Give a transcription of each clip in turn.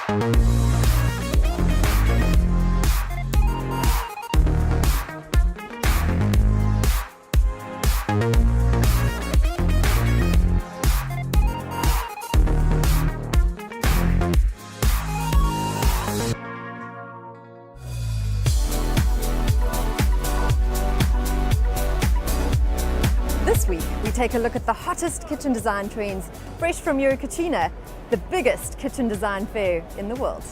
This week, we take a look at the hottest kitchen design trends, fresh from Cocinas, the biggest kitchen design fair in the world.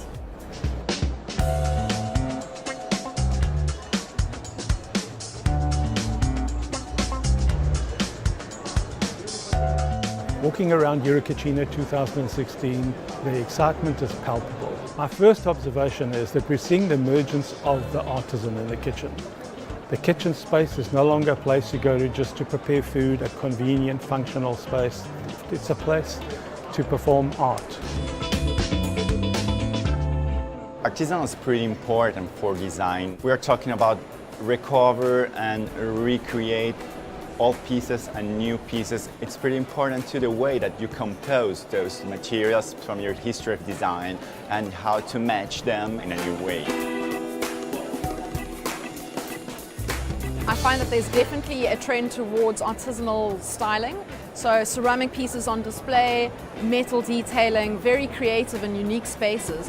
Walking around Cocinas 2016, the excitement is palpable. My first observation is that we're seeing the emergence of the artisan in the kitchen. The kitchen space is no longer a place you go to just to prepare food, a convenient, functional space. It's a place to perform art. Artisanal is pretty important for design. We are talking about recover and recreate old pieces and new pieces. It's pretty important to the way that you compose those materials from your history of design and how to match them in a new way. I find that there's definitely a trend towards artisanal styling. So ceramic pieces on display, metal detailing, very creative and unique spaces.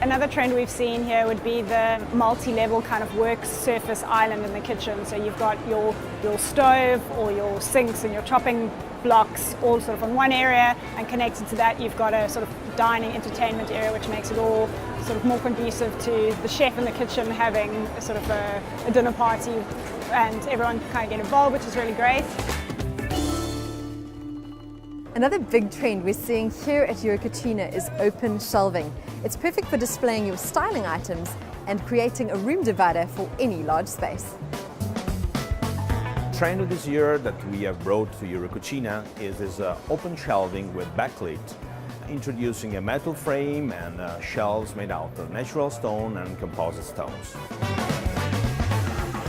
Another trend we've seen here would be the multi-level kind of work surface island in the kitchen. So you've got your stove or your sinks and your chopping blocks all sort of on one area, and connected to that you've got a sort of dining entertainment area, which makes it all sort of more conducive to the chef in the kitchen having a sort of a dinner party, and everyone can kind of get involved, which is really great. Another big trend we're seeing here at Cocinas is open shelving. It's perfect for displaying your styling items and creating a room divider for any large space. The trend of this year that we have brought to Cocinas is this open shelving with backlit, introducing a metal frame and shelves made out of natural stone and composite stones.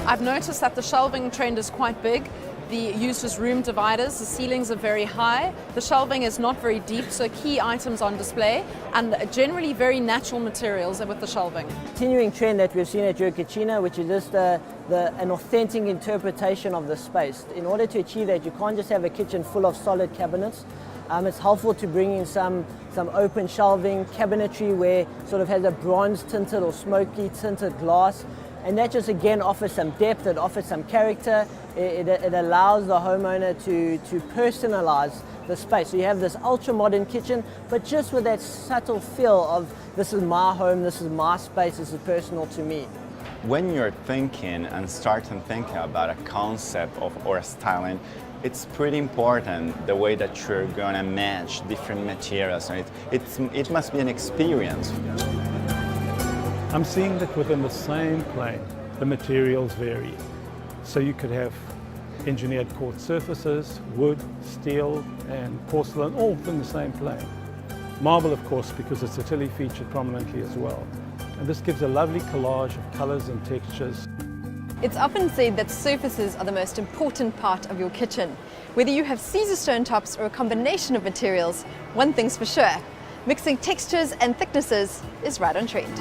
I've noticed that the shelving trend is quite big. Used as room dividers, the ceilings are very high, the shelving is not very deep, so key items on display, and generally very natural materials with the shelving. Continuing trend that we've seen at Cocinas, which is just an authentic interpretation of the space. In order to achieve that, you can't just have a kitchen full of solid cabinets. It's helpful to bring in some open shelving, cabinetry where sort of has a bronze tinted or smoky tinted glass. And that just again offers some depth, it offers some character, it allows the homeowner to personalize the space. So you have this ultra-modern kitchen, but just with that subtle feel of this is my home, this is my space, this is personal to me. When you're thinking and starting thinking about a concept or a styling, it's pretty important the way that you're going to match different materials. And it must be an experience. I'm seeing that within the same plane, the materials vary. So you could have engineered quartz surfaces, wood, steel, and porcelain, all within the same plane. Marble, of course, because it's Italy featured prominently as well. And this gives a lovely collage of colors and textures. It's often said that surfaces are the most important part of your kitchen. Whether you have Caesarstone tops or a combination of materials, one thing's for sure, mixing textures and thicknesses is right on trend.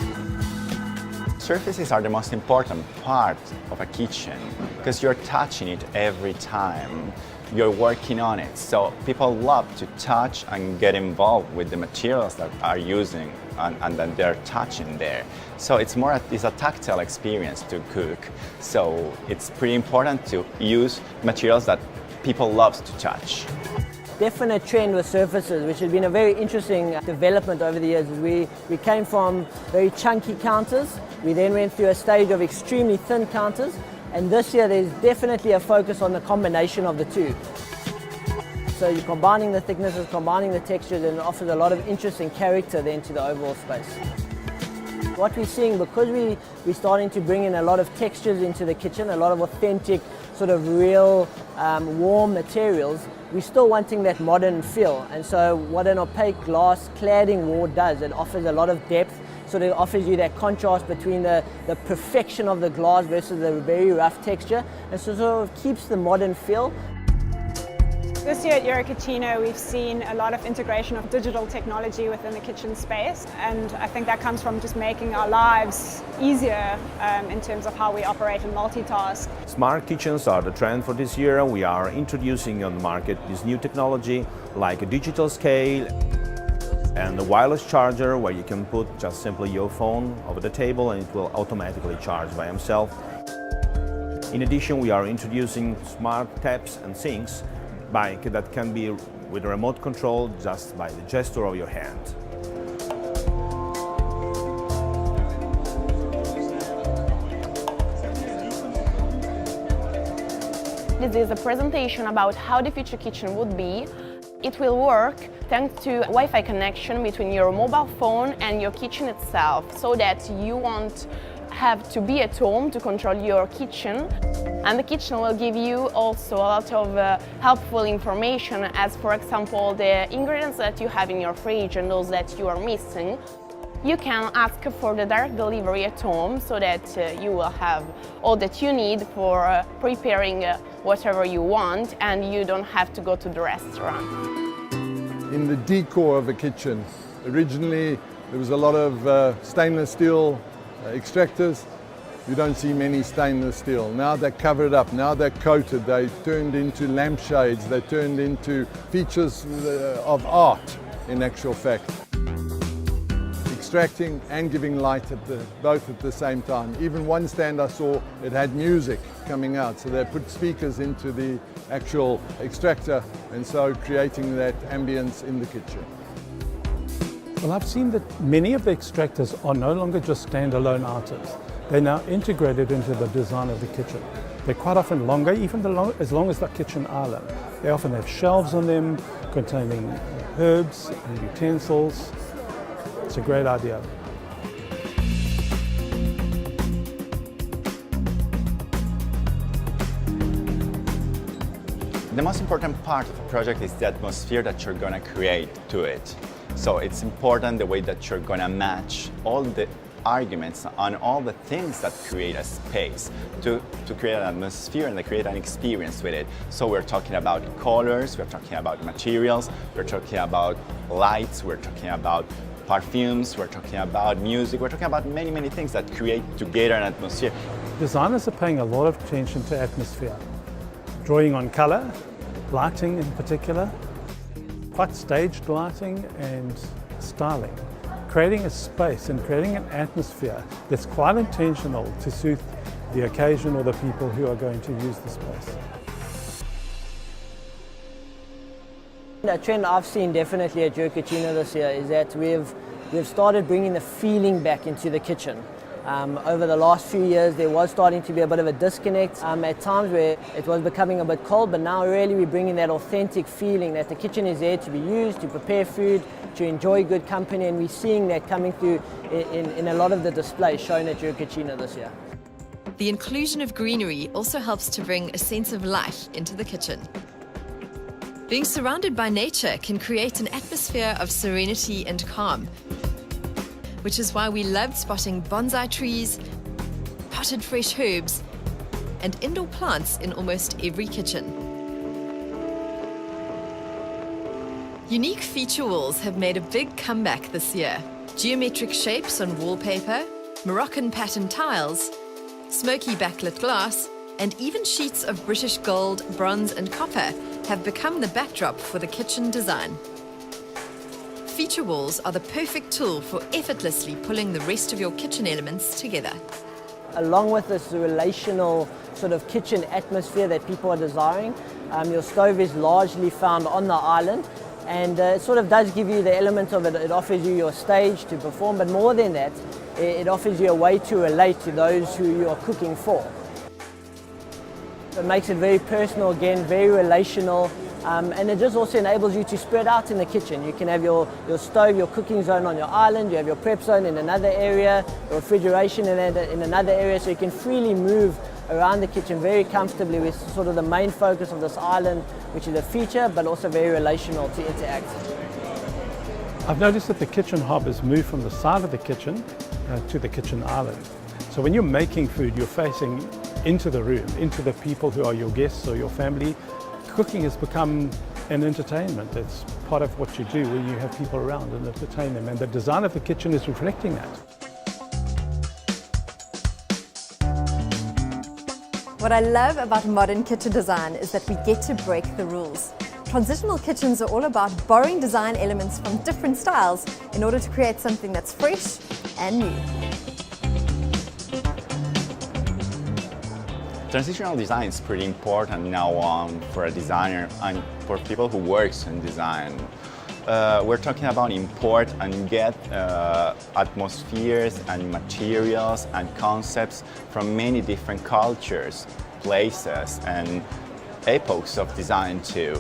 Surfaces are the most important part of a kitchen because you're touching it every time you're working on it. So people love to touch and get involved with the materials that are using and that they're touching there. So it's a tactile experience to cook. So it's pretty important to use materials that people love to touch. Definite trend with surfaces, which has been a very interesting development over the years. We came from very chunky counters, we then went through a stage of extremely thin counters, and this year there's definitely a focus on the combination of the two. So you're combining the thicknesses, combining the textures, and it offers a lot of interesting character then to the overall space. What we're seeing, because we're starting to bring in a lot of textures into the kitchen, a lot of authentic, sort of real, warm materials, we're still wanting that modern feel. And so what an opaque glass cladding wall does, it offers a lot of depth. sort of offers you that contrast between the perfection of the glass versus the very rough texture, and so sort of keeps the modern feel. This year at Eurococina, we've seen a lot of integration of digital technology within the kitchen space, and I think that comes from just making our lives easier in terms of how we operate and multitask. Smart kitchens are the trend for this year. We are introducing on the market this new technology like a digital scale and a wireless charger where you can put just simply your phone over the table and it will automatically charge by itself. In addition, we are introducing smart taps and sinks that can be with a remote control just by the gesture of your hand. This is a presentation about how the future kitchen would be. It will work thanks to Wi-Fi connection between your mobile phone and your kitchen itself, so that you won't have to be at home to control your kitchen. And the kitchen will give you also a lot of helpful information, as for example the ingredients that you have in your fridge and those that you are missing. You can ask for the direct delivery at home, so that you will have all that you need for preparing whatever you want, and you don't have to go to the restaurant. In the decor of a kitchen, originally there was a lot of stainless steel extractors. You don't see many stainless steel. Now they're covered up, now they're coated, they turned into lampshades, they turned into features of art in actual fact. Extracting and giving light both at the same time. Even one stand I saw, it had music coming out, so they put speakers into the actual extractor, and so creating that ambience in the kitchen. Well, I've seen that many of the extractors are no longer just standalone items. They're now integrated into the design of the kitchen. They're quite often longer, even as long as the kitchen island. They often have shelves on them containing herbs and utensils. It's a great idea. The most important part of a project is the atmosphere that you're going to create to it. So it's important the way that you're going to match all the arguments on all the things that create a space to create an atmosphere and to create an experience with it. So we're talking about colors, we're talking about materials, we're talking about lights, we're talking about perfumes, we're talking about music, we're talking about many, many things that create together an atmosphere. Designers are paying a lot of attention to atmosphere, drawing on color, lighting in particular, quite staged lighting and styling. Creating a space and creating an atmosphere that's quite intentional to suit the occasion or the people who are going to use the space. A trend I've seen definitely at Eurococina this year is that we've started bringing the feeling back into the kitchen. Over the last few years there was starting to be a bit of a disconnect at times where it was becoming a bit cold, but now really we're bringing that authentic feeling that the kitchen is there to be used, to prepare food, to enjoy good company, and we're seeing that coming through in a lot of the displays shown at Eurococina this year. The inclusion of greenery also helps to bring a sense of life into the kitchen. Being surrounded by nature can create an atmosphere of serenity and calm, which is why we loved spotting bonsai trees, potted fresh herbs, and indoor plants in almost every kitchen. Unique feature walls have made a big comeback this year. Geometric shapes on wallpaper, Moroccan pattern tiles, smoky backlit glass, and even sheets of British gold, bronze, and copper have become the backdrop for the kitchen design. Feature walls are the perfect tool for effortlessly pulling the rest of your kitchen elements together. Along with this relational sort of kitchen atmosphere that people are desiring, your stove is largely found on the island, and it sort of does give you the element of it. It offers you your stage to perform, but more than that, it offers you a way to relate to those who you are cooking for. It makes it very personal again, very relational, and it just also enables you to spread out in the kitchen. You can have your stove, your cooking zone on your island, you have your prep zone in another area, your refrigeration in another area, so you can freely move around the kitchen very comfortably with sort of the main focus of this island, which is a feature, but also very relational to interact. I've noticed that the kitchen hob has moved from the side of the kitchen to the kitchen island. So when you're making food, you're facing into the room, into the people who are your guests or your family. Cooking has become an entertainment. It's part of what you do when you have people around and entertain them. And the design of the kitchen is reflecting that. What I love about modern kitchen design is that we get to break the rules. Transitional kitchens are all about borrowing design elements from different styles in order to create something that's fresh and new. Transitional design is pretty important now on for a designer and for people who work in design. We're talking about import and get atmospheres and materials and concepts from many different cultures, places and epochs of design too.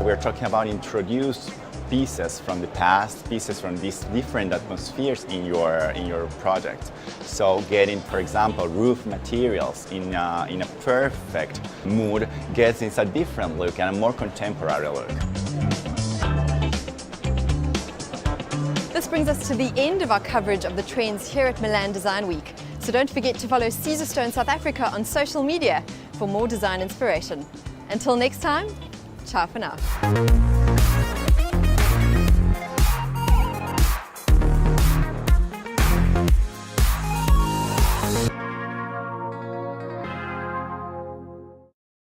We're talking about introduce pieces from the past, pieces from these different atmospheres in your project. So getting, for example, roof materials in a perfect mood gets into a different look and a more contemporary look. This brings us to the end of our coverage of the trends here at Milan Design Week. So don't forget to follow Caesarstone South Africa on social media for more design inspiration. Until next time, ciao for now.